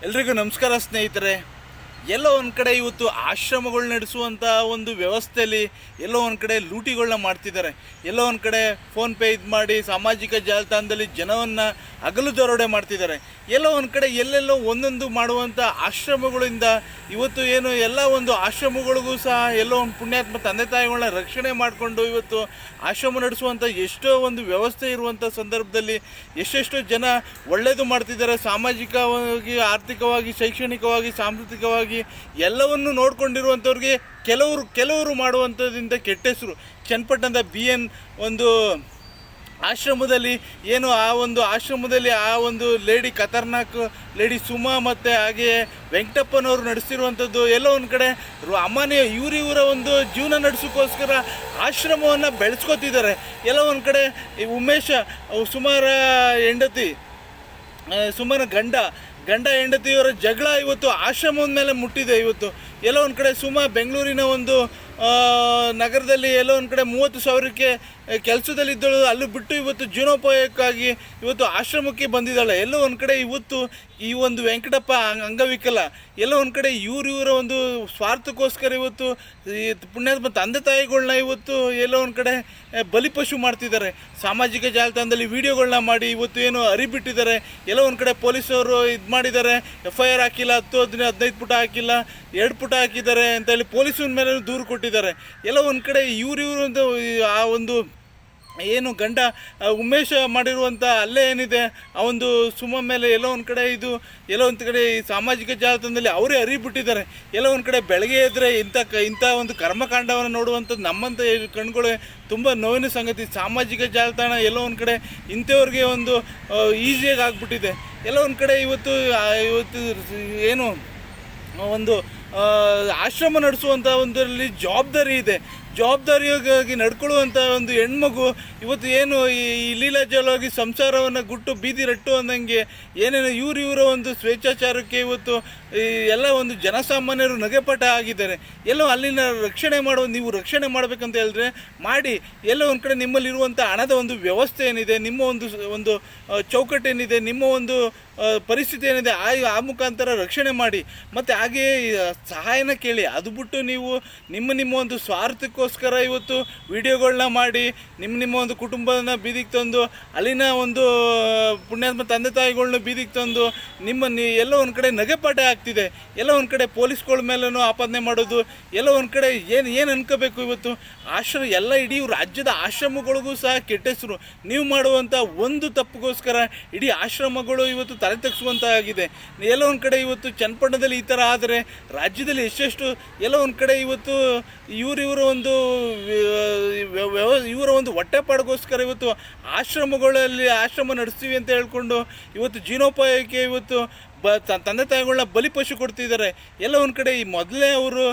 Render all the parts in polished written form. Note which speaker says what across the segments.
Speaker 1: ಎಲ್ರಿಗೂ ನಮಸ್ಕಾರ ಸ್ನೇಹಿತರೆ. ಎಲ್ಲೋ ಒಂದು ಕಡೆ ಇವತ್ತು ಆಶ್ರಮಗಳು ನಡೆಸುವಂಥ ಒಂದು ವ್ಯವಸ್ಥೆಯಲ್ಲಿ ಎಲ್ಲೋ ಒಂದು ಕಡೆ ಲೂಟಿಗಳನ್ನ ಮಾಡ್ತಿದ್ದಾರೆ. ಎಲ್ಲೋ ಒಂದು ಕಡೆ ಫೋನ್ಪೇ ಇದು ಮಾಡಿ ಸಾಮಾಜಿಕ ಜಾಲತಾಣದಲ್ಲಿ ಜನವನ್ನು ಹಗಲು ದರೋಡೆ ಮಾಡ್ತಿದ್ದಾರೆ. ಎಲ್ಲೋ ಒಂದು ಕಡೆ ಎಲ್ಲೆಲ್ಲೋ ಒಂದೊಂದು ಮಾಡುವಂಥ ಆಶ್ರಮಗಳಿಂದ ಇವತ್ತು ಏನು ಎಲ್ಲ ಒಂದು ಆಶ್ರಮಗಳಿಗೂ ಸಹ ಎಲ್ಲೋ ಒಂದು ಪುಣ್ಯಾತ್ಮ ತಂದೆ ತಾಯಿಗಳನ್ನ ರಕ್ಷಣೆ ಮಾಡಿಕೊಂಡು ಇವತ್ತು ಆಶ್ರಮ ನಡೆಸುವಂಥ ಎಷ್ಟೋ ಒಂದು ವ್ಯವಸ್ಥೆ ಇರುವಂಥ ಸಂದರ್ಭದಲ್ಲಿ ಎಷ್ಟೆಷ್ಟೋ ಜನ ಒಳ್ಳೆಯದು ಮಾಡ್ತಿದ್ದಾರೆ. ಸಾಮಾಜಿಕವಾಗಿ, ಆರ್ಥಿಕವಾಗಿ, ಶೈಕ್ಷಣಿಕವಾಗಿ, ಸಾಂಸ್ಕೃತಿಕವಾಗಿ ಎಲ್ಲವನ್ನು ನೋಡ್ಕೊಂಡಿರುವಂಥವ್ರಿಗೆ ಕೆಲವರು ಮಾಡುವಂಥದ್ದಿಂದ ಕೆಟ್ಟ ಹೆಸರು. ಚನ್ನಪಟ್ಟಣದ BN ಒಂದು ಆಶ್ರಮದಲ್ಲಿ ಏನು ಆ ಒಂದು ಆಶ್ರಮದಲ್ಲಿ ಆ ಒಂದು ಲೇಡಿ ಖತರ್ನಾಕ್ ಲೇಡಿ ಸುಮಾ ಮತ್ತು ಹಾಗೆಯೇ ವೆಂಕಟಪ್ಪನವರು ನಡೆಸಿರುವಂಥದ್ದು ಎಲ್ಲೋ ಒಂದು ಕಡೆ ಅಮಾನ್ಯ ಇವರ ಒಂದು ಜೀವನ ನಡೆಸೋಕ್ಕೋಸ್ಕರ ಆಶ್ರಮವನ್ನು ಬೆಳೆಸ್ಕೊತಿದ್ದಾರೆ. ಎಲ್ಲೋ ಒಂದು ಕಡೆ ಉಮೇಶ ಸುಮಾರ ಹೆಂಡತಿ ಸುಮಾರ ಗಂಡ ಹೆಂಡತಿಯವರ ಜಗಳ ಇವತ್ತು ಆಶ್ರಮದ ಮೇಲೆ ಮುಟ್ಟಿದೆ. ಇವತ್ತು ಎಲ್ಲೋ ಒಂದು ಕಡೆ ಸುಮಾ ಬೆಂಗಳೂರಿನ ಒಂದು ನಗರದಲ್ಲಿ ಎಲ್ಲೋ ಒಂದು ಕಡೆ 30,000ಕ್ಕೆ ಕೆಲಸದಲ್ಲಿದ್ದಳು. ಅಲ್ಲಿ ಬಿಟ್ಟು ಇವತ್ತು ಜೀವನೋಪಾಯಕ್ಕಾಗಿ ಇವತ್ತು ಆಶ್ರಮಕ್ಕೆ ಬಂದಿದ್ದಾಳೆ. ಎಲ್ಲೋ ಒಂದು ಕಡೆ ಇವತ್ತು ಈ ಒಂದು ವೆಂಕಟಪ್ಪ ಅಂಗವಿಕಲ ಎಲ್ಲೋ ಒಂದು ಕಡೆ ಇವರ ಒಂದು ಸ್ವಾರ್ಥಕ್ಕೋಸ್ಕರ ಇವತ್ತು ಈ ಪುಣ್ಯಾತ್ಮ ತಂದೆ ತಾಯಿಗಳನ್ನ ಇವತ್ತು ಎಲ್ಲೋ ಒಂದು ಕಡೆ ಬಲಿಪಶು ಮಾಡ್ತಿದ್ದಾರೆ. ಸಾಮಾಜಿಕ ಜಾಲತಾಣದಲ್ಲಿ ವಿಡಿಯೋಗಳನ್ನ ಮಾಡಿ ಇವತ್ತು ಏನು ಅರಿಬಿಟ್ಟಿದ್ದಾರೆ. ಎಲ್ಲೋ ಒಂದು ಕಡೆ ಪೊಲೀಸವರು ಇದು ಮಾಡಿದ್ದಾರೆ, FIR ಹಾಕಿಲ್ಲ, 10-15 ಪುಟ ಹಾಕಿಲ್ಲ, 2 ಪುಟ ಹಾಕಿದ್ದಾರೆ ಅಂತೇಳಿ ಪೊಲೀಸರ ಮೇಲೆ ದೂರು ಕೊಟ್ಟಿದ್ದಾರೆ. ಎಲ್ಲೋ ಒಂದು ಕಡೆ ಇವರು ಆ ಒಂದು ಏನು ಗಂಡ ಉಮೇಶ ಮಾಡಿರುವಂಥ ಅಲ್ಲೇ ಏನಿದೆ ಆ ಒಂದು ಸುಮ ಮೇಲೆ ಎಲ್ಲೋ ಒಂದು ಕಡೆ ಎಲ್ಲೋ ಒಂದು ಕಡೆ ಈ ಸಾಮಾಜಿಕ ಜಾಲತಾಣದಲ್ಲಿ ಅವರೇ ಅರಿಬಿಟ್ಟಿದ್ದಾರೆ. ಎಲ್ಲೋ ಒಂದು ಕಡೆ ಬೆಳಗ್ಗೆ ಎದ್ದರೆ ಇಂಥ ಒಂದು ಕರ್ಮಕಾಂಡವನ್ನು ನೋಡುವಂಥದ್ದು ನಮ್ಮಂಥ ಕಣ್ಗಳು ತುಂಬ ನೋವಿನ ಸಂಗತಿ. ಸಾಮಾಜಿಕ ಜಾಲತಾಣ ಎಲ್ಲೋ ಒಂದು ಕಡೆ ಇಂಥವ್ರಿಗೆ ಒಂದು ಈಸಿಯಾಗಿ ಆಗಿಬಿಟ್ಟಿದೆ. ಎಲ್ಲೋ ಒಂದು ಕಡೆ ಇವತ್ತು ಏನು ಒಂದು ಆಶ್ರಮ ನಡೆಸುವಂಥ ಒಂದರಲ್ಲಿ ಜವಾಬ್ದಾರಿ ಇದೆ. ಜವಾಬ್ದಾರಿಯಾಗಿ ನಡ್ಕೊಳ್ಳುವಂಥ ಒಂದು ಹೆಣ್ಮಗು ಇವತ್ತು ಏನು ಈ ಲೀಲಾಜಲವಾಗಿ ಸಂಸಾರವನ್ನು ಗುಟ್ಟು ಬೀದಿ ರಟ್ಟು ಅಂದಂಗೆ ಏನೇನು ಇವರ ಒಂದು ಸ್ವೇಚ್ಛಾಚಾರಕ್ಕೆ ಇವತ್ತು ಈ ಎಲ್ಲ ಒಂದು ಜನಸಾಮಾನ್ಯರು ನಗೆಪಟ ಆಗಿದ್ದಾರೆ. ಎಲ್ಲೋ ಅಲ್ಲಿನ ರಕ್ಷಣೆ ನೀವು ರಕ್ಷಣೆ ಮಾಡಬೇಕಂತ ಹೇಳಿದ್ರೆ ಮಾಡಿ. ಎಲ್ಲೋ ಒಂದು ಕಡೆ ನಿಮ್ಮಲ್ಲಿರುವಂಥ ಹಣದ ಒಂದು ವ್ಯವಸ್ಥೆ ಏನಿದೆ, ನಿಮ್ಮ ಒಂದು ಚೌಕಟ್ಟೇನಿದೆ, ನಿಮ್ಮ ಒಂದು ಪರಿಸ್ಥಿತಿ ಏನಿದೆ ಆ ಮುಖಾಂತರ ರಕ್ಷಣೆ ಮಾಡಿ. ಮತ್ತು ಹಾಗೆಯೇ ಸಹಾಯನ ಕೇಳಿ. ಅದು ಬಿಟ್ಟು ನೀವು ನಿಮ್ಮ ಒಂದು ಸ್ವಾರ್ಥಕ್ಕೋಸ್ಕರ ಇವತ್ತು ವಿಡಿಯೋಗಳನ್ನ ಮಾಡಿ ನಿಮ್ಮ ಒಂದು ಕುಟುಂಬನ ಬೀದಿಗೆ ತಂದು ಅಲ್ಲಿನ ಒಂದು ಪುಣ್ಯಾತ್ಮ ತಂದೆ ತಾಯಿಗಳನ್ನ ಬೀದಿಗೆ ತಂದು ಎಲ್ಲೋ ಒಂದು ಕಡೆ ನಗೆಪಾಠ ಆಗ್ತಿದೆ. ಎಲ್ಲೋ ಒಂದು ಕಡೆ ಪೊಲೀಸ್ಗಳ ಮೇಲೂ ಆಪಾದನೆ ಮಾಡೋದು. ಎಲ್ಲೋ ಒಂದು ಕಡೆ ಏನು ಅನ್ಕೋಬೇಕು ಇವತ್ತು ಎಲ್ಲ ಇಡೀ ರಾಜ್ಯದ ಆಶ್ರಮಗಳಿಗೂ ಸಹ ಕೆಟ್ಟ ಹೆಸರು. ನೀವು ಮಾಡುವಂಥ ಒಂದು ತಪ್ಪಿಗೋಸ್ಕರ ಇಡೀ ಆಶ್ರಮಗಳು ಇವತ್ತು ತಲೆ ತಗ್ಸುವಂಥ ಆಗಿದೆ. ಎಲ್ಲೋ ಒಂದು ಕಡೆ ಇವತ್ತು ಚನ್ನಪಟ್ಟಣದಲ್ಲಿ ಈ ಥರ ಆದರೆ ರಾಜ್ಯದಲ್ಲಿ ಎಷ್ಟೆಷ್ಟು ಎಲ್ಲೋ ಒಂದು ಕಡೆ ಇವತ್ತು ಇವರ ಒಂದು ಹೊಟ್ಟೆಪಾಡಿಗೋಸ್ಕರ ಇವತ್ತು ಆಶ್ರಮ ನಡೆಸ್ತೀವಿ ಅಂತ ಹೇಳ್ಕೊಂಡು ಇವತ್ತು ಜೀವನೋಪಾಯಕ್ಕೆ ಇವತ್ತು ತಂದೆ ತಾಯಿಗಳನ್ನ ಬಲಿಪಶು ಕೊಡ್ತಿದ್ದಾರೆ. ಎಲ್ಲ ಒಂದು ಕಡೆ ಈ ಮೊದಲೇ ಅವರು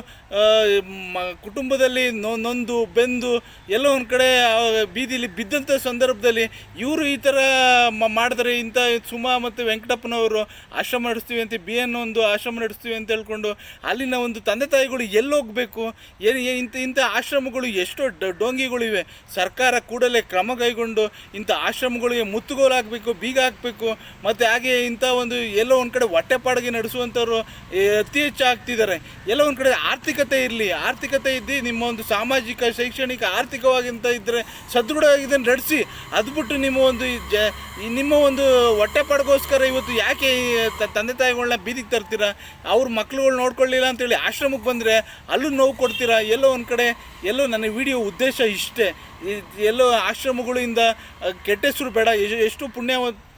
Speaker 1: ಕುಟುಂಬದಲ್ಲಿ ನೊಂದು ಬೆಂದು ಎಲ್ಲೋ ಒಂದು ಕಡೆ ಬೀದಿಲಿ ಬಿದ್ದಂಥ ಸಂದರ್ಭದಲ್ಲಿ ಇವರು ಈ ಥರ ಮಾಡಿದ್ರೆ ಇಂಥ ಸುಮಾ ಮತ್ತು ವೆಂಕಟಪ್ಪನವರು ಆಶ್ರಮ ನಡೆಸ್ತೀವಿ ಅಂತ BN ಒಂದು ಆಶ್ರಮ ನಡೆಸ್ತೀವಿ ಅಂತ ಹೇಳ್ಕೊಂಡು ಅಲ್ಲಿನ ಒಂದು ತಂದೆ ತಾಯಿಗಳು ಎಲ್ಲೋಗಬೇಕು? ಇಂಥ ಆಶ್ರಮಗಳು ಎಷ್ಟೋ ಡೋಂಗಿಗಳಿವೆ. ಸರ್ಕಾರ ಕೂಡಲೇ ಕ್ರಮ ಕೈಗೊಂಡು ಇಂಥ ಆಶ್ರಮಗಳಿಗೆ ಮುತ್ತುಗೋಲು ಹಾಕಬೇಕು, ಬೀಗ ಹಾಕಬೇಕು. ಮತ್ತು ಹಾಗೆ ಇಂಥ ಒಂದು ಎಲ್ಲೋ ಒಂದು ಕಡೆ ಹೊಟ್ಟೆಪಾಡಿಗೆ ನಡೆಸುವಂಥವ್ರು ಅತಿ ಹೆಚ್ಚು ಆಗ್ತಿದ್ದಾರೆ. ಎಲ್ಲ ಒಂದು ಕಡೆ ಆರ್ಥಿಕತೆ ಇದ್ದು ನಿಮ್ಮ ಒಂದು ಸಾಮಾಜಿಕ, ಶೈಕ್ಷಣಿಕ, ಆರ್ಥಿಕವಾಗಿ ಅಂತ ಇದ್ದರೆ ಸದೃಢವಾಗಿ ಇದನ್ನು ನಡೆಸಿ. ಅದು ಬಿಟ್ಟು ನಿಮ್ಮ ಒಂದು ಹೊಟ್ಟೆಪಾಡಿಗೋಸ್ಕರ ಇವತ್ತು ಯಾಕೆ ತಂದೆ ತಾಯಿಗಳನ್ನ ಬೀದಿಗೆ ತರ್ತೀರಾ? ಅವ್ರ ಮಕ್ಳುಗಳು ನೋಡ್ಕೊಳ್ಳಿಲ್ಲ ಅಂತೇಳಿ ಆಶ್ರಮಕ್ಕೆ ಬಂದರೆ ಅಲ್ಲೂ ನೋವು ಕೊಡ್ತೀರಾ. ಎಲ್ಲೋ ಒಂದು ಕಡೆ ನನ್ನ ವಿಡಿಯೋ ಉದ್ದೇಶ ಇಷ್ಟೇ. ಎಲ್ಲೋ ಆಶ್ರಮಗಳಿಂದ ಕೆಟ್ಟ ಹೆಸರು ಬೇಡ. ಎಷ್ಟು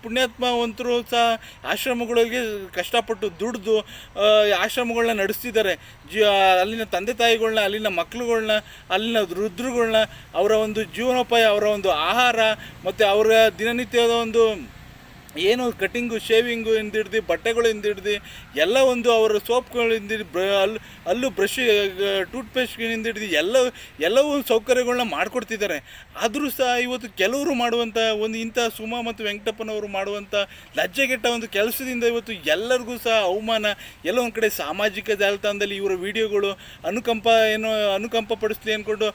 Speaker 1: ಪುಣ್ಯಾತ್ಮವಂತರು ಸಹ ಆಶ್ರಮಗಳಿಗೆ ಕಷ್ಟಪಟ್ಟು ದುಡಿದು ಆಶ್ರಮಗಳನ್ನ ನಡೆಸ್ತಿದ್ದಾರೆ. ಅಲ್ಲಿನ ತಂದೆ ತಾಯಿಗಳನ್ನ, ಅಲ್ಲಿನ ಮಕ್ಕಳುಗಳ್ನ, ಅಲ್ಲಿನ ವೃದ್ಧರುಗಳ್ನ ಅವರ ಒಂದು ಜೀವನೋಪಾಯ, ಅವರ ಒಂದು ಆಹಾರ ಮತ್ತು ಅವರ ದಿನನಿತ್ಯದ ಒಂದು ಏನು ಕಟಿಂಗು, ಶೇವಿಂಗು ಇಂದಿಡ್ದು, ಬಟ್ಟೆಗಳು ಇಂದಿಡ್ದು ಎಲ್ಲ ಒಂದು ಅವರ ಸೋಪ್ಗಳಿಂದ ಅಲ್ಲೂ ಬ್ರಷ್, ಟೂತ್ಪೇಸ್ಟ್ಗಳಿಂದಿಡ್ದು ಎಲ್ಲವೂ ಸೌಕರ್ಯಗಳನ್ನ ಮಾಡಿಕೊಡ್ತಿದ್ದಾರೆ. ಆದರೂ ಸಹ ಇವತ್ತು ಕೆಲವರು ಮಾಡುವಂಥ ಇಂಥ ಸುಮಾ ಮತ್ತು ವೆಂಕಟಪ್ಪನವರು ಮಾಡುವಂಥ ಲಜ್ಜೆಗೆಟ್ಟ ಒಂದು ಕೆಲಸದಿಂದ ಇವತ್ತು ಎಲ್ಲರಿಗೂ ಸಹ ಅವಮಾನ. ಎಲ್ಲೋ ಒಂದು ಕಡೆ ಸಾಮಾಜಿಕ ಜಾಲತಾಣದಲ್ಲಿ ಇವರ ವಿಡಿಯೋಗಳು ಅನುಕಂಪ ಪಡಿಸ್ಲಿ ಅಂದ್ಕೊಂಡು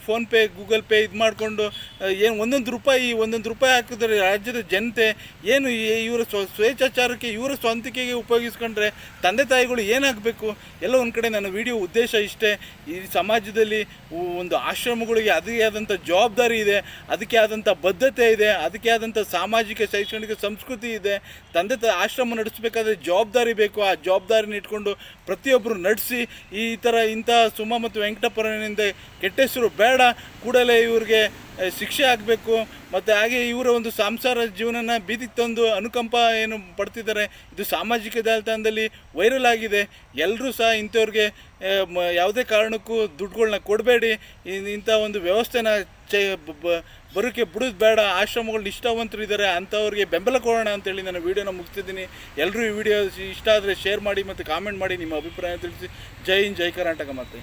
Speaker 1: ಫೋನ್ಪೇ, ಗೂಗಲ್ ಪೇ ಇದು ಮಾಡಿಕೊಂಡು ಏನು ಒಂದೊಂದು ರೂಪಾಯಿ ಹಾಕಿದ್ರೆ ರಾಜ್ಯದ ಜನತೆ ಏನು ಇವರ ಸ್ವೇಚ್ಛಾಚಾರಕ್ಕೆ ಇವರ ಸ್ವಂತಿಕೆಗೆ ಉಪಯೋಗಿಸ್ಕೊಂಡ್ರೆ ತಂದೆ ತಾಯಿಗಳು ಏನಾಗಬೇಕು? ಎಲ್ಲ ಒಂದು ಕಡೆ ನನ್ನ ವಿಡಿಯೋ ಉದ್ದೇಶ ಇಷ್ಟೇ. ಈ ಸಮಾಜದಲ್ಲಿ ಒಂದು ಆಶ್ರಮಗಳಿಗೆ ಅದಕ್ಕೆ ಆದಂಥ ಜವಾಬ್ದಾರಿ ಇದೆ, ಅದಕ್ಕೆ ಆದಂಥ ಬದ್ಧತೆ ಇದೆ, ಅದಕ್ಕೆ ಆದಂಥ ಸಾಮಾಜಿಕ ಶೈಕ್ಷಣಿಕ ಸಂಸ್ಕೃತಿ ಇದೆ. ತಂದೆ ತಾಯಿ ಆಶ್ರಮ ನಡೆಸಬೇಕಾದ್ರೆ ಜವಾಬ್ದಾರಿ ಬೇಕು. ಆ ಜವಾಬ್ದಾರಿನ ಇಟ್ಕೊಂಡು ಪ್ರತಿಯೊಬ್ಬರು ನಡೆಸಿ ಇಂಥ ಸುಮಾ ಮತ್ತು ವೆಂಕಟಪ್ಪನಿಂದ ಕೆಟ್ಟ ಹೆಸರು ಬೇಡ. ಕೂಡಲೇ ಇವ್ರಿಗೆ ಶಿಕ್ಷೆ ಆಗಬೇಕು. ಮತ್ತು ಹಾಗೆ ಇವರ ಒಂದು ಸಂಸಾರ ಜೀವನನ ಬೀದಿಗೆ ತಂದು ಅನುಕಂಪ ಏನು ಪಡ್ತಿದ್ದಾರೆ, ಇದು ಸಾಮಾಜಿಕ ಜಾಲತಾಣದಲ್ಲಿ ವೈರಲ್ ಆಗಿದೆ. ಎಲ್ಲರೂ ಸಹ ಇಂಥವ್ರಿಗೆ ಯಾವುದೇ ಕಾರಣಕ್ಕೂ ದುಡ್ಡುಗಳನ್ನ ಕೊಡಬೇಡಿ. ಇಂಥ ಒಂದು ವ್ಯವಸ್ಥೆನ ಬರೋಕ್ಕೆ ಬಿಡೋದು ಬೇಡ. ಆಶ್ರಮಗಳು ನಿಷ್ಠಾವಂತರು ಇದ್ದಾರೆ, ಅಂಥವ್ರಿಗೆ ಬೆಂಬಲ ಕೊಡೋಣ ಅಂತೇಳಿ ನಾನು ವೀಡಿಯೋನ ಮುಗಿಸ್ತಿದ್ದೀನಿ. ಎಲ್ಲರೂ ಈ ವಿಡಿಯೋ ಇಷ್ಟ ಆದರೆ ಶೇರ್ ಮಾಡಿ ಮತ್ತು ಕಾಮೆಂಟ್ ಮಾಡಿ, ನಿಮ್ಮ ಅಭಿಪ್ರಾಯ ತಿಳಿಸಿ. ಜೈ ಹಿಂದ್, ಜೈ ಕರ್ನಾಟಕ ಮಾತೆ.